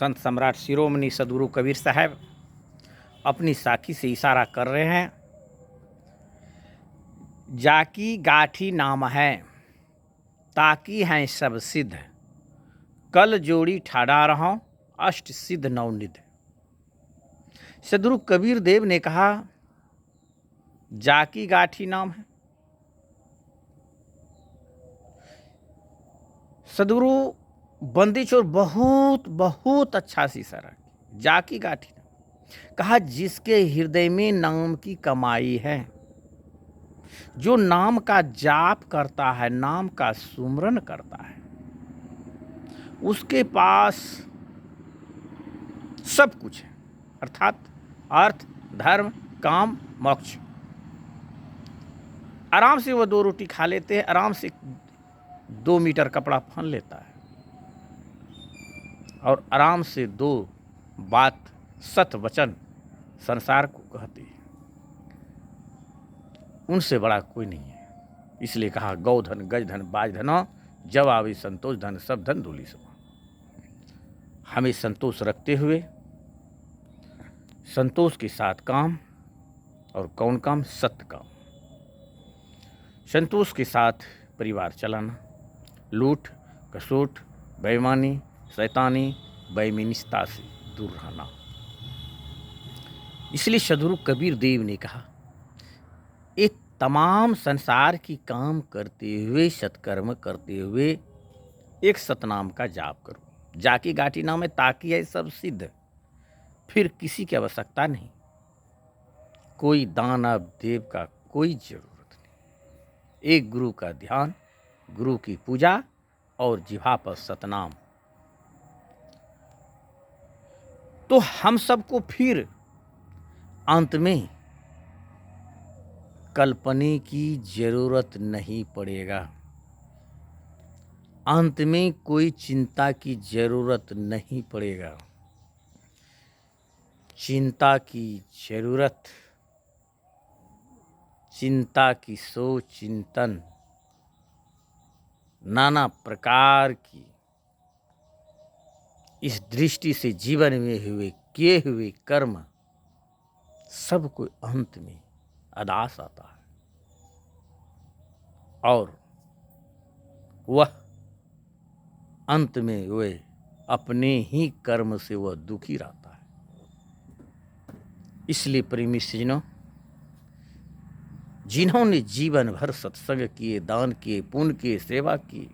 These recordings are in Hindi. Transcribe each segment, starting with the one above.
संत सम्राट शिरोमणि सदगुरु कबीर साहब अपनी साखी से इशारा कर रहे हैं। जाकी गाठी नाम है, ताकी हैं सब सिद्ध, कल जोड़ी ठाड़ा रहो, अष्ट सिद्ध नवनिध। सदगुरु कबीर देव ने कहा, जाकी गाठी नाम है। सदगुरु बंदी छोर बहुत बहुत अच्छा सी इशारा की। जाकी गाठी नाम कहा, जिसके हृदय में नाम की कमाई है, जो नाम का जाप करता है, नाम का सुमरन करता है, उसके पास सब कुछ है, अर्थात अर्थ, धर्म, काम, मोक्ष। आराम से वो 2 रोटी खा लेते हैं, आराम से 2 मीटर कपड़ा पहन लेता है और आराम से 2 बात सत वचन संसार को कहते हैं। उनसे बड़ा कोई नहीं है। इसलिए कहा, गौधन गजधन बाजधन, जब आवे संतोष धन, सब धन धूलि समा। हमें संतोष रखते हुए संतोष के साथ काम, और कौन काम? सत्य काम। संतोष के साथ परिवार चलाना, लूट खसोट, बेईमानी, शैतानी, बेईमानिस्ता से दूर रहना। इसलिए सदगुरु कबीर देव ने कहा, ये तमाम संसार की काम करते हुए, सत्कर्म करते हुए एक सतनाम का जाप करो। जाकी गाठी नाम है, ताकि है सब सिद्ध, फिर किसी की आवश्यकता नहीं, कोई दानव देव का कोई जरूरत नहीं। एक गुरु का ध्यान, गुरु की पूजा और जिह्वा पर सतनाम। तो हम सबको फिर अंत में कल्पने की जरूरत नहीं पड़ेगा, अंत में कोई चिंता की जरूरत नहीं पड़ेगा। चिंता की जरूरत, चिंता की सोच, चिंतन, नाना प्रकार की इस दृष्टि से जीवन में किए हुए कर्म सब को अंत में अदास आता है, और वह अंत में वे अपने ही कर्म से वह दुखी रहता है। इसलिए प्रेमी सज्जनों, जिन्होंने जीवन भर सत्संग किए, दान किए, पुण्य किए, सेवा की,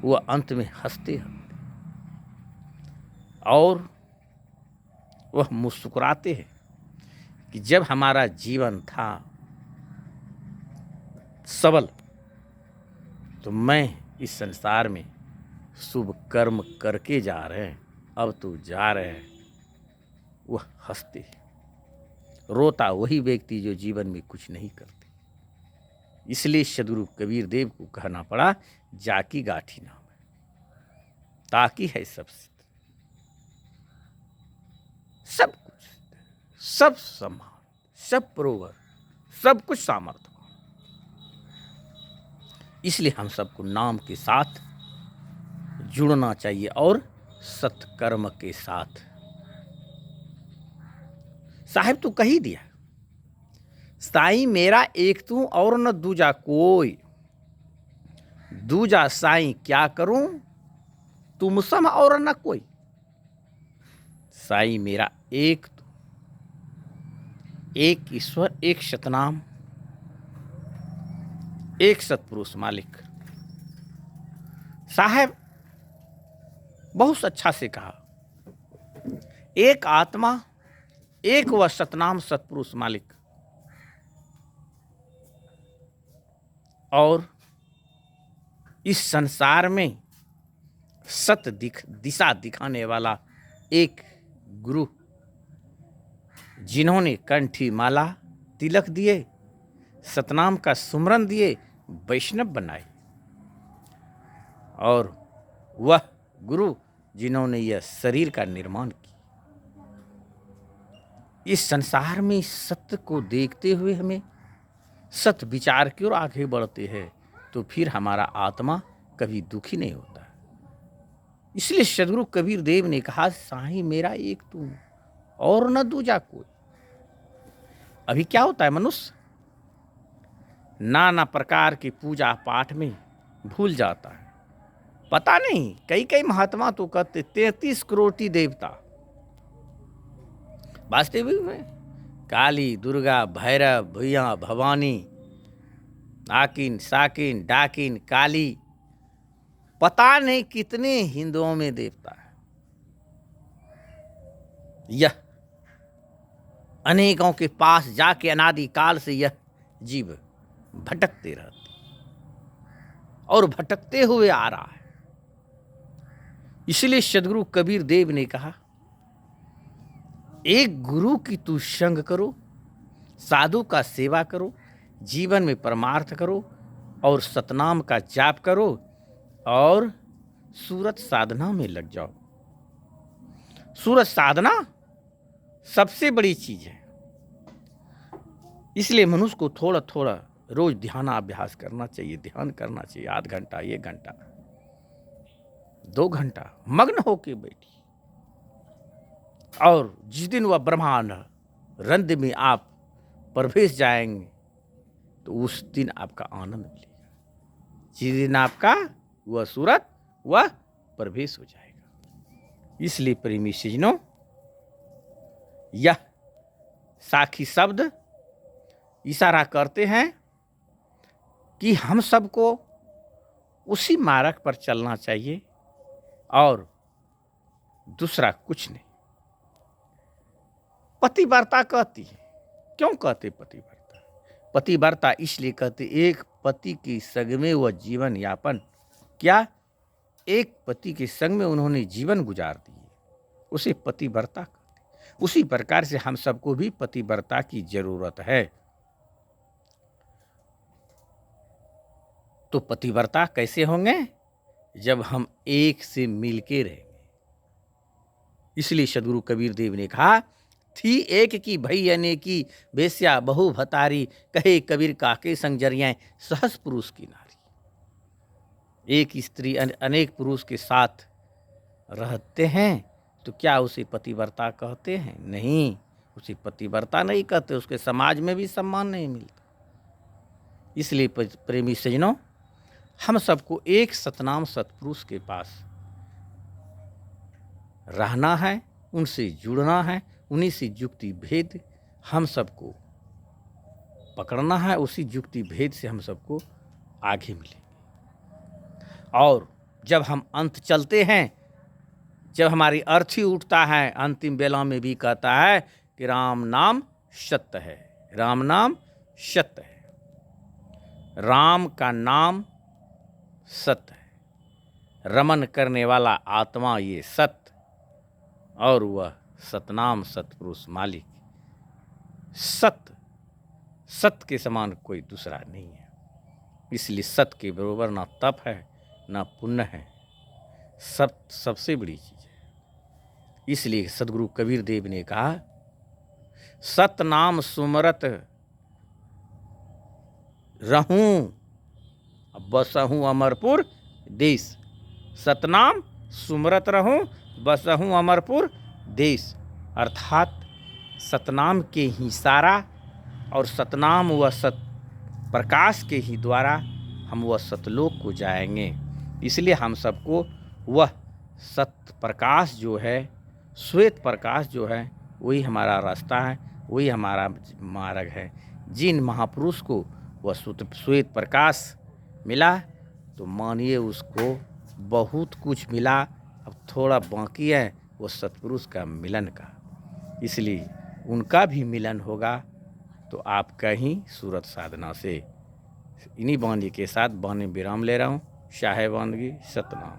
वह अंत में हंसते हंसते और वह मुस्कुराते हैं कि जब हमारा जीवन था सबल, तो मैं इस संसार में शुभ कर्म करके जा रहे हैं, अब तो जा रहे हैं। वह हंसते हैं। रोता वही व्यक्ति जो जीवन में कुछ नहीं करते। इसलिए सदगुरु कबीर देव को कहना पड़ा, जाकी गाठी नाम है, ताकि है सब सिद्ध, सब कुछ, सब सम्मान, सब प्रोवर, सब कुछ सामर्थ्य। इसलिए हम सबको नाम के साथ जुड़ना चाहिए और सत्कर्म के साथ। साहिब तो कह ही दिया, साईं मेरा एक तू और न दूजा कोई, दूजा साईं क्या करूं, तुम सम और न कोई। साईं मेरा एक तू, एक ईश्वर, एक सतनाम, एक सतपुरुष मालिक। साहब बहुत अच्छा से कहा, एक आत्मा, एक वह सतनाम सतपुरुष मालिक, और इस संसार में दिशा दिखाने वाला एक गुरु, जिन्होंने कंठी माला तिलक दिए, सतनाम का सुमरन दिए, वैष्णव बनाए, और वह गुरु जिन्होंने यह शरीर का निर्माण किया। इस संसार में सत्य को देखते हुए हमें सत्य विचार की ओर आगे बढ़ते हैं, तो फिर हमारा आत्मा कभी दुखी नहीं होता। इसलिए सदगुरु कबीर देव ने कहा, साईं मेरा एक तू और न दूजा कोई। अभी क्या होता है, मनुष्य नाना प्रकार की पूजा पाठ में भूल जाता है। पता नहीं, कई कई महात्मा तो कहते 33 करोड़ देवता। वास्तविक में काली, दुर्गा, भैरव, भैया, भवानी, आकिन, साकिन, डाकिन, काली, पता नहीं कितने हिंदुओं में देवता है। यह अनेकों के पास जाके अनादि काल से यह जीव भटकते रहते और भटकते हुए आ रहा है। इसलिए सदगुरु कबीर देव ने कहा, एक गुरु की तू संग करो, साधु का सेवा करो, जीवन में परमार्थ करो और सतनाम का जाप करो और सूरत साधना में लग जाओ। सूरत साधना सबसे बड़ी चीज है। इसलिए मनुष्य को थोड़ा थोड़ा रोज ध्यानाभ्यास करना चाहिए, ध्यान करना चाहिए। आध घंटा, 1 घंटा, 2 घंटा मग्न होके बैठी, और जिस दिन वह ब्रह्मांड रंध्र में आप प्रवेश जाएंगे तो उस दिन आपका आनंद मिलेगा। जिस दिन आपका वह सूरत वह प्रवेश हो जाएगा। इसलिए प्रेमी सज्जनों, यह साखी शब्द इशारा करते हैं कि हम सबको उसी मार्ग पर चलना चाहिए और दूसरा कुछ नहीं। पतिव्रता कहती है, क्यों कहते पतिव्रता? पतिव्रता इसलिए कहते, एक पति के संग में वह जीवन यापन, क्या एक पति के संग में उन्होंने जीवन गुजार दिए, उसे पतिव्रता कहते। उसी प्रकार से हम सबको भी पतिव्रता की जरूरत है। तो पतिव्रता कैसे होंगे? जब हम एक से मिलके रहेंगे। इसलिए सदगुरु कबीर देव ने कहा, थी एक की भई अनेकी, बेस्या बहु भतारी, कहे कबीर काके संग जरियां, सहस पुरुष की नारी। एक स्त्री अनेक पुरुष के साथ रहते हैं तो क्या उसे पतिव्रता कहते हैं? नहीं, उसे पतिव्रता नहीं कहते। उसके समाज में भी सम्मान नहीं मिलता। इसलिए प्रेमी सज्जनों, हम सबको एक सतनाम सतपुरुष के पास रहना है, उनसे जुड़ना है, उन्हीं से युक्ति भेद हम सबको पकड़ना है। उसी युक्ति भेद से हम सबको आगे मिलेंगे। और जब हम अंत चलते हैं, जब हमारी अर्थी उठता है, अंतिम बेला में भी कहता है कि राम नाम सत्य है, राम नाम सत्य है। राम का नाम सत्य है। रमन करने वाला आत्मा ये सत्य, और वह सतनाम सतपुरुष मालिक। सत्य, सत्य के समान कोई दूसरा नहीं है। इसलिए सत्य के बरोबर ना तप है ना पुण्य है। सत्य सबसे बड़ी चीज है। इसलिए सदगुरु कबीर देव ने कहा, सत नाम सुमरत रहूं बसहूं अमरपुर देश। सतनाम सुमरत रहूं बसहूं अमरपुर देश। अर्थात सतनाम के ही सारा और सतनाम व सत प्रकाश के ही द्वारा हम वह सतलोक को जाएंगे। इसलिए हम सबको वह सत्य प्रकाश जो है, श्वेत प्रकाश जो है, वही हमारा रास्ता है, वही हमारा मार्ग है। जिन महापुरुष को वह श्वेत प्रकाश मिला तो मानिए उसको बहुत कुछ मिला। अब थोड़ा बाकी है वो सतपुरुष का मिलन का। इसलिए उनका भी मिलन होगा तो आपका ही सूरत साधना से। इन्हीं बांधी के साथ बानी विराम ले रहा हूँ। शाहे बांदगी सतनाम।